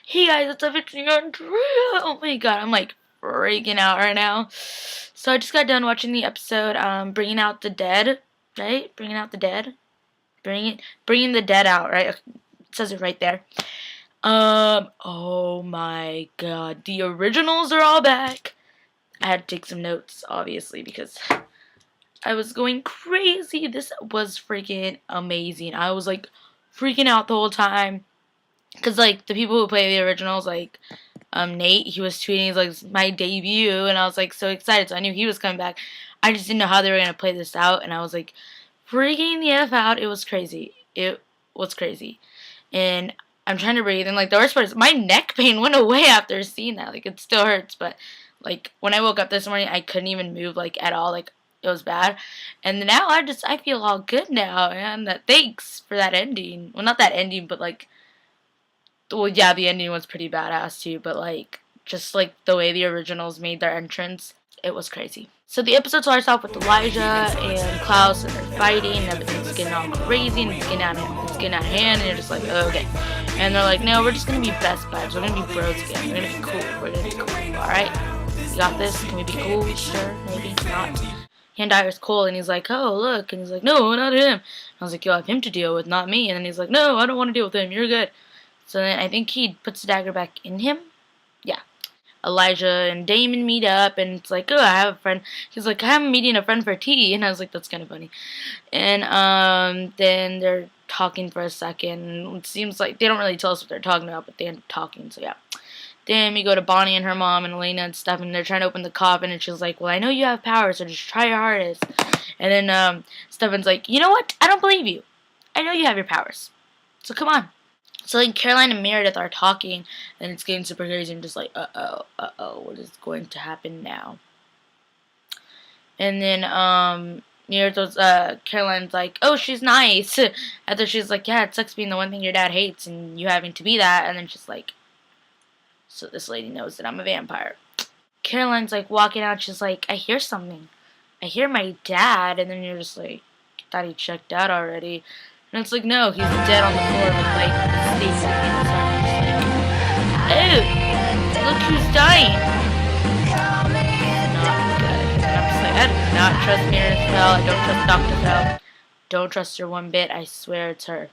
Hey guys, what's up? It's me, Andrea. Oh my god, I'm like freaking out right now. So I just got done watching the episode, Bringing Out the Dead, right? Bringing Out the Dead, bringing the dead out, right? It says it right there. Oh my god, the originals are all back. I had to take some notes, obviously, because I was going crazy. This was freaking amazing. I was like freaking out the whole time. Cause like the people who play the originals, like Nate, he was tweeting, he's like, "This is my debut," and I was like so excited. So I knew he was coming back. I just didn't know how they were gonna play this out, and I was like freaking the f out. It was crazy. It was crazy, and I'm trying to breathe. And like the worst part is my neck pain went away after seeing that. Like it still hurts, but like when I woke up this morning, I couldn't even move like at all. Like it was bad, and now I feel all good now. And thanks for that ending. Well, not that ending, but like. Well, yeah, the ending was pretty badass too, but like just like the way the originals made their entrance, it was crazy. So the episode starts off with Elijah and Klaus, and they're fighting, and everything's getting all crazy, and it's getting out of hand, and you're just like, oh, okay. And they're like, no, we're just gonna be best buds. We're gonna be bros again. We're gonna be cool. We're gonna be cool. All right, you got this. Can we be cool? Sure, maybe not. And Dyer's cool, and he's like, oh, look, and he's like, no, not him. I was like, you'll have him to deal with, not me. And then he's like, no, I don't want to deal with him. You're good. So then I think he puts the dagger back in him. Yeah. Elijah and Damon meet up, and it's like, oh, I have a friend. He's like, I'm meeting a friend for tea, and I was like, that's kind of funny. And then they're talking for a second. It seems like they don't really tell us what they're talking about, but they end up talking. So yeah. Then we go to Bonnie and her mom and Elena and stuff, and they're trying to open the coffin, and she's like, well, I know you have power, so just try your hardest. And then Stefan's like, you know what? I don't believe you. I know you have your powers. So come on. So like Caroline and Meredith are talking, and it's getting super crazy, and just like, uh-oh, what is going to happen now? And then Meredith, Caroline's like, oh, she's nice. After she's like, yeah, it sucks being the one thing your dad hates, and you having to be that. And then she's like, so this lady knows that I'm a vampire. Caroline's like walking out, she's like, I hear something. I hear my dad. And then you're just like, I thought he checked out already. And it's like, no, he's dead on the floor with, like, Stacy in his arms. Like, oh, look who's dying. Not good. And I'm just like, I do not trust Meredith Fell. I don't trust Dr. Fell. Don't trust her one bit. I swear it's her.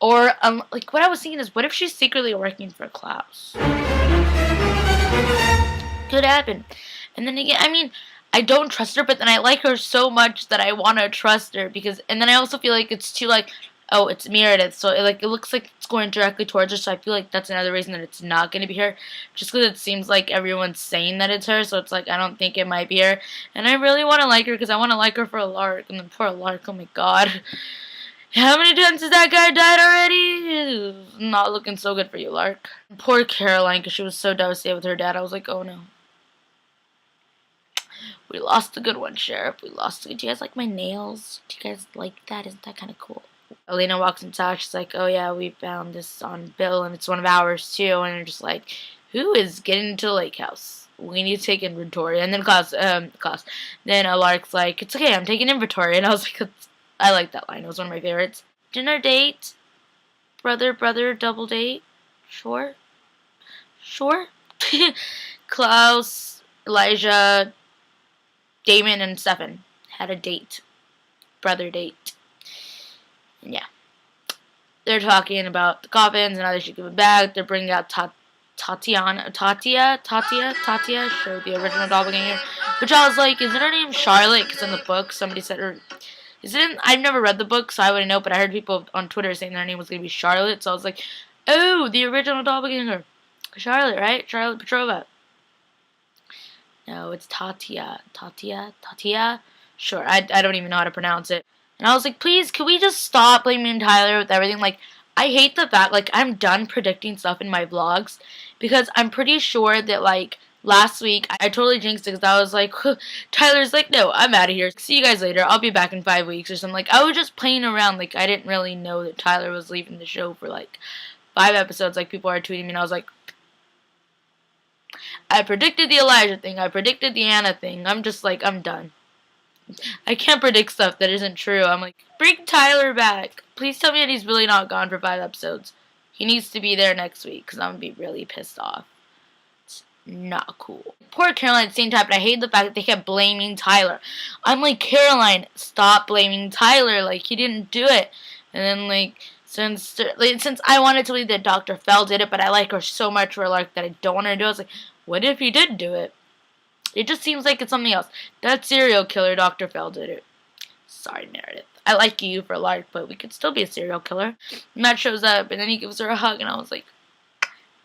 Or, like, what I was thinking is, what if she's secretly working for Klaus? Could happen. And then again, I mean, I don't trust her, but then I like her so much that I want to trust her, because, and then I also feel like it's too, like, oh, it's Meredith, so it looks like it's going directly towards her, so I feel like that's another reason that it's not going to be her, just because it seems like everyone's saying that it's her, so it's like, I don't think it might be her, and I really want to like her, because I want to like her for a Lark, and then poor Lark, oh my god, how many times has that guy died already? Not looking so good for you, Lark. Poor Caroline, because she was so devastated with her dad, I was like, oh no. We lost a good one, Sheriff. We lost a good. Do you guys like my nails? Do you guys like that? Isn't that kind of cool? Elena walks inside. She's like, oh, yeah, we found this on Bill, and it's one of ours, too. And you're just like, who is getting into the lake house? We need to take inventory. And then Klaus. Then Lark's like, it's okay, I'm taking inventory. And I was like, I like that line. It was one of my favorites. Dinner date. Brother, double date. Sure. Klaus, Elijah, Damon and Stefan had a date. Brother date. And yeah. They're talking about the coffins and how they should give it back. They're bringing out Tatia, show the original doppelganger. Which I was like, isn't her name Charlotte? Because in the book, somebody said her... I've never read the book, so I wouldn't know, but I heard people on Twitter saying their name was going to be Charlotte. So I was like, oh, the original doppelganger. Charlotte, right? Charlotte Petrova. No, it's Tatia. Sure, I don't even know how to pronounce it. And I was like, please, can we just stop blaming Tyler with everything? Like, I hate the fact, like, I'm done predicting stuff in my vlogs. Because I'm pretty sure that, like, last week, I totally jinxed it. Because I was like, Tyler's like, no, I'm out of here. See you guys later. I'll be back in 5 weeks or something. Like, I was just playing around. Like, I didn't really know that Tyler was leaving the show for, like, 5 episodes. Like, people are tweeting me, and I was like, I predicted the Elijah thing. I predicted the Anna thing. I'm just like, I'm done. I can't predict stuff that isn't true. I'm like, bring Tyler back. Please tell me that he's really not gone for 5 episodes. He needs to be there next week because I'm going to be really pissed off. It's not cool. Poor Caroline at the same time, but I hate the fact that they kept blaming Tyler. I'm like, Caroline, stop blaming Tyler. Like, he didn't do it. And then, like, since I wanted to believe that Dr. Fell did it, but I like her so much for Lark that I don't want her to do it. I was like, what if he did do it? It just seems like it's something else. That serial killer, Dr. Fell, did it. Sorry, Meredith. I like you for Lark, but we could still be a serial killer. Matt shows up, and then he gives her a hug, and I was like,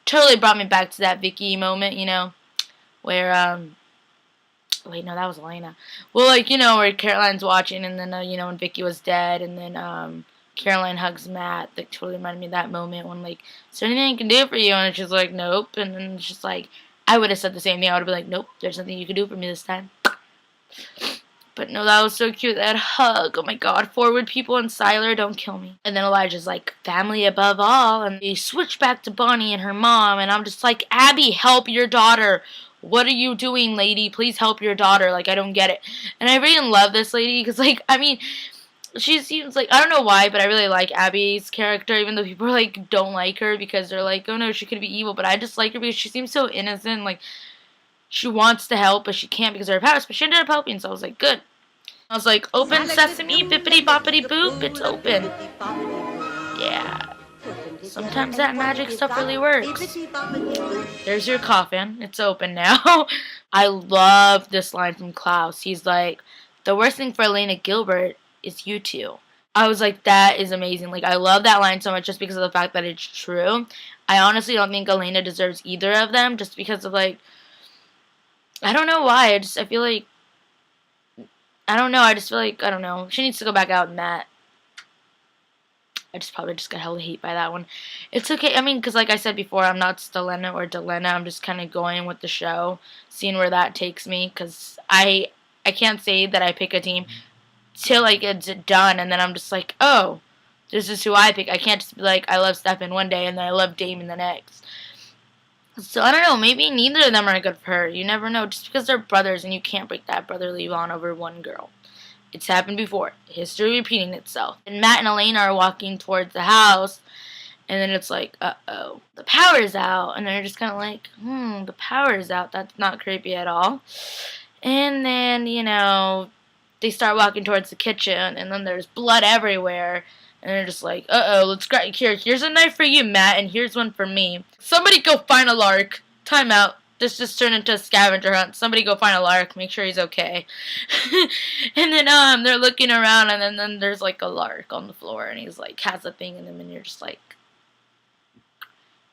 totally brought me back to that Vicky moment, you know, where, wait, no, that was Elena. Well, like, you know, where Caroline's watching, and then, you know, when Vicky was dead, and then, Caroline hugs Matt. That totally reminded me of that moment when, like, is there anything I can do for you? And she's like, nope. And then it's just like, I would have said the same thing. I would have been like, nope, there's nothing you can do for me this time. But no, that was so cute, that hug. Oh my god, forward people and Siler, don't kill me. And then Elijah's like, family above all. And they switch back to Bonnie and her mom. And I'm just like, Abby, help your daughter. What are you doing, lady? Please help your daughter. Like, I don't get it. And I really love this lady because, like, I mean, she seems like, I don't know why, but I really like Abby's character, even though people, like, don't like her because they're like, oh no, she could be evil. But I just like her because she seems so innocent. Like, she wants to help, but she can't because of her powers. But she ended up helping, so I was like, good. I was like, open sesame, bippity boppity boop, it's open. Yeah. Sometimes that magic stuff really works. There's your coffin. It's open now. I love this line from Klaus. He's like, the worst thing for Elena Gilbert is you two. I was like, that is amazing. Like, I love that line so much just because of the fact that it's true. I honestly don't think Elena deserves either of them just because of, like, I don't know why. I feel like, I don't know. I just feel like, I don't know. She needs to go back out in that. I just probably just got hella hate by that one. It's okay. I mean, because like I said before, I'm not Stelena or Delena. I'm just kind of going with the show, seeing where that takes me. Because I can't say that I pick a team till like it's done, and then I'm just like, oh, this is who I pick. I can't just be like, I love Stefan one day, and then I love Damon the next. So, I don't know, maybe neither of them are good for her. You never know, just because they're brothers and you can't break that brotherly bond over one girl. It's happened before. History repeating itself. And Matt and Elena are walking towards the house, and then it's like, uh-oh, the power's out. And they're just kind of like, the power's out. That's not creepy at all. And then, you know, they start walking towards the kitchen, and then there's blood everywhere. And they're just like, uh-oh, let's grab here's a knife for you, Matt, and here's one for me. Somebody go find a Lark. Time out. This just turned into a scavenger hunt. Somebody go find a Lark. Make sure he's okay. And then they're looking around, and then there's like a Lark on the floor, and he's like has a thing in him, and you're just like,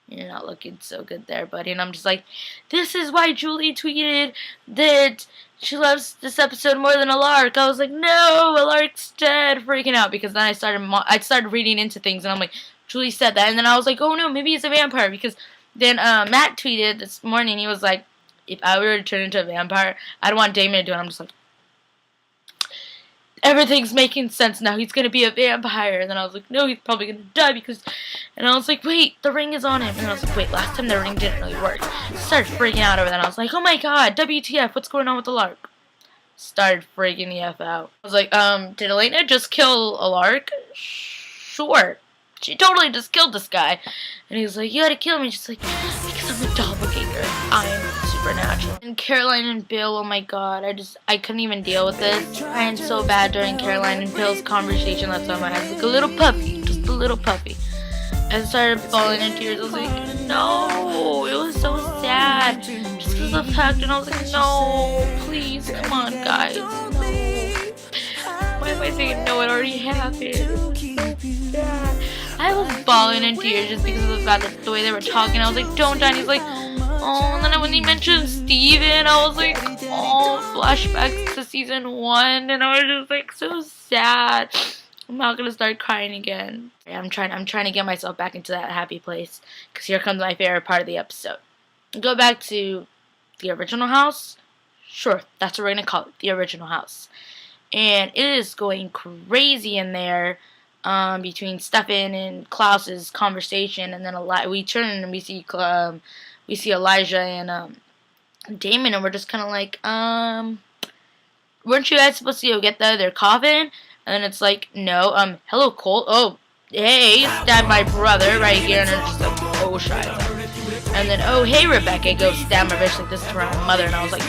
you're not looking so good there, buddy. And I'm just like, this is why Julie tweeted that she loves this episode more than a Lark. I was like, no, a Lark's dead. Freaking out because then I started reading into things, and I'm like, Julie said that, and then I was like, oh no, maybe it's a vampire because then Matt tweeted this morning. He was like, if I were to turn into a vampire, I'd want Damon to do it. I'm just like, everything's making sense now. He's gonna be a vampire. And then I was like, no, he's probably gonna die because. And I was like, wait, the ring is on him. And I was like, wait, last time the ring didn't really work. Started freaking out over that. I was like, oh my god, WTF? What's going on with the Lark? Started freaking the F out. I was like, did Elena just kill a Lark? Sure. She totally just killed this guy. And he was like, you gotta kill me. She's like, because I'm a doppelganger. I'm supernatural. And Caroline and Bill, oh my god, I couldn't even deal with this. I am so bad during Caroline and Bill's conversation. That's why my eyes like a little puppy. Just a little puppy. I started falling in tears. I was like, no, it was so sad. Just because of the fact, and I was like, no, please, come on, guys. No. Why am I saying no? It already happened. I was bawling in tears just because of the fact that the way they were talking. I was like, don't die. And he's like, oh. And then when he mentioned Steven, I was like, oh, flashbacks to season 1. And I was just like, so sad. I'm not gonna start crying again. I'm trying to get myself back into that happy place. Because here comes my favorite part of the episode. Go back to the original house. Sure, that's what we're gonna call it, the original house. And it is going crazy in there. Between Stefan and Klaus's conversation, and then we turn and we see Elijah and Damon, and we're just kind of like, weren't you guys supposed to go get the other coffin? And then it's like, no, hello Colt. Oh, hey, stab my brother right here, and I'm just like, oh, shit. And then, oh, hey, Rebecca, go stab my bitch like this to my mother, and I was like,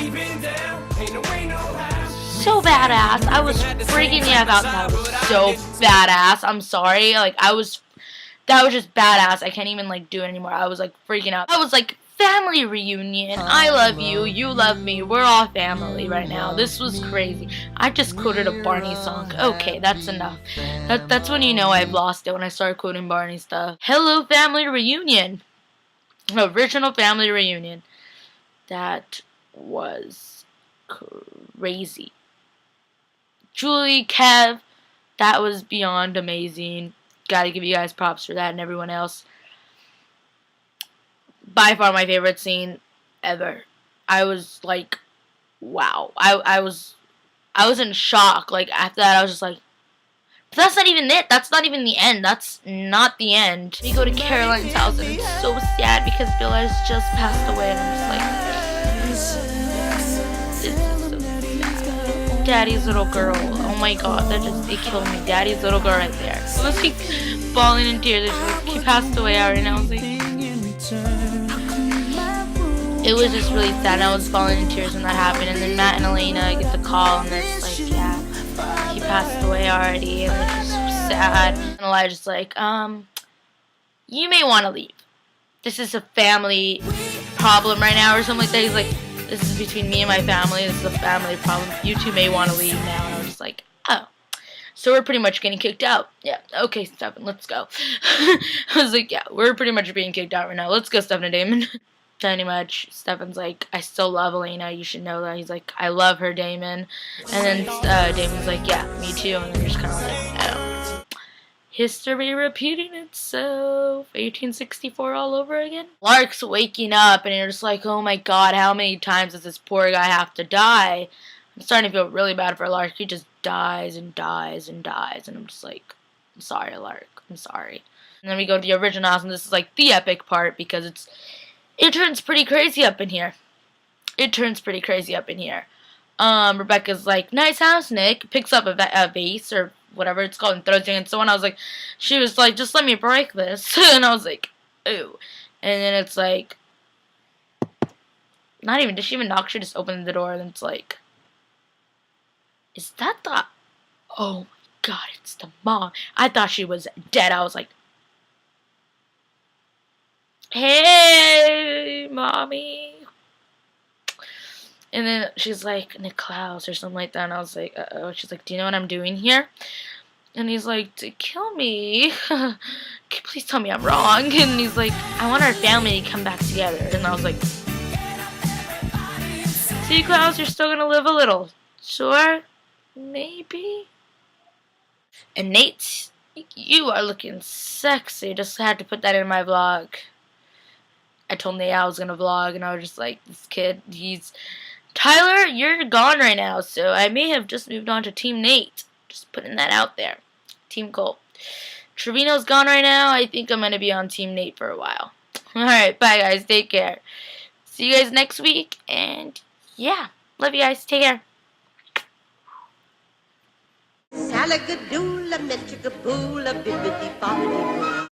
so badass. I was freaking out about that. It was so badass. I'm sorry. Like, that was just badass. I can't even, like, do it anymore. I was, like, freaking out. I was, like, family reunion. I love you. You love me. We're all family right now. This was crazy. I just quoted a Barney song. Okay, that's enough. That's when you know I've lost it, when I start quoting Barney stuff. Hello, family reunion. Original family reunion. That was crazy. Julie, Kev, that was beyond amazing. Gotta give you guys props for that, and everyone else. By far my favorite scene ever. I was like, wow. I was in shock. Like, after that, I was just like, but that's not even it. That's not even the end. That's not the end. We go to Caroline's house, and it's so sad because Bill has just passed away, and I'm just like, this is so sad. Daddy's little girl. Oh my god, it killed me. Daddy's little girl right there. I was like bawling in tears. Like, he passed away already, and I was like, it was just really sad. I was falling in tears when that happened, and then Matt and Elena get the call, and they're just like, yeah, he passed away already, and it's just so sad. And Elijah's like, you may want to leave. This is a family problem right now, or something like that. He's like, this is between me and my family. This is a family problem. You two may want to leave now. And I was just like, oh. So we're pretty much getting kicked out. Yeah, okay, Stefan, let's go. I was like, yeah, we're pretty much being kicked out right now. Let's go, Stefan and Damon. Pretty much, Stefan's like, I still love Elena. You should know that. He's like, I love her, Damon. And then Damon's like, yeah, me too. And then you're just kind of like, I don't know. History repeating itself. 1864 all over again. Lark's waking up, and you're just like, oh my god, how many times does this poor guy have to die? I'm starting to feel really bad for Lark. He just dies and dies and dies, and I'm just like, I'm sorry, Lark. I'm sorry. And then we go to the original house, and this is like the epic part because it turns pretty crazy up in here. It turns pretty crazy up in here. Rebecca's like, nice house, Nick. Picks up a vase or whatever it's called and throws it against someone. I was like, she was like, just let me break this. And I was like, ooh. And then it's like, not even, did she even knock? She just opened the door, and it's like, is that the, oh my god, it's the mom. I thought she was dead. I was like, hey, mommy. And then she's like, Niklaus or something like that. And I was like, uh-oh. She's like, do you know what I'm doing here? And he's like, to kill me. Please tell me I'm wrong. And he's like, I want our family to come back together. And I was like, see, Klaus, you're still going to live a little. Sure? Maybe? And Nate, you are looking sexy. Just had to put that in my vlog. I told Nate I was going to vlog, and I was just like, this kid, Tyler, you're gone right now, so I may have just moved on to Team Nate. Just putting that out there. Team Cole. Trevino's gone right now. I think I'm going to be on Team Nate for a while. Alright, bye guys. Take care. See you guys next week, and yeah. Love you guys. Take care. Salagadoola, metricaboola, bibbidi bobbidi boo.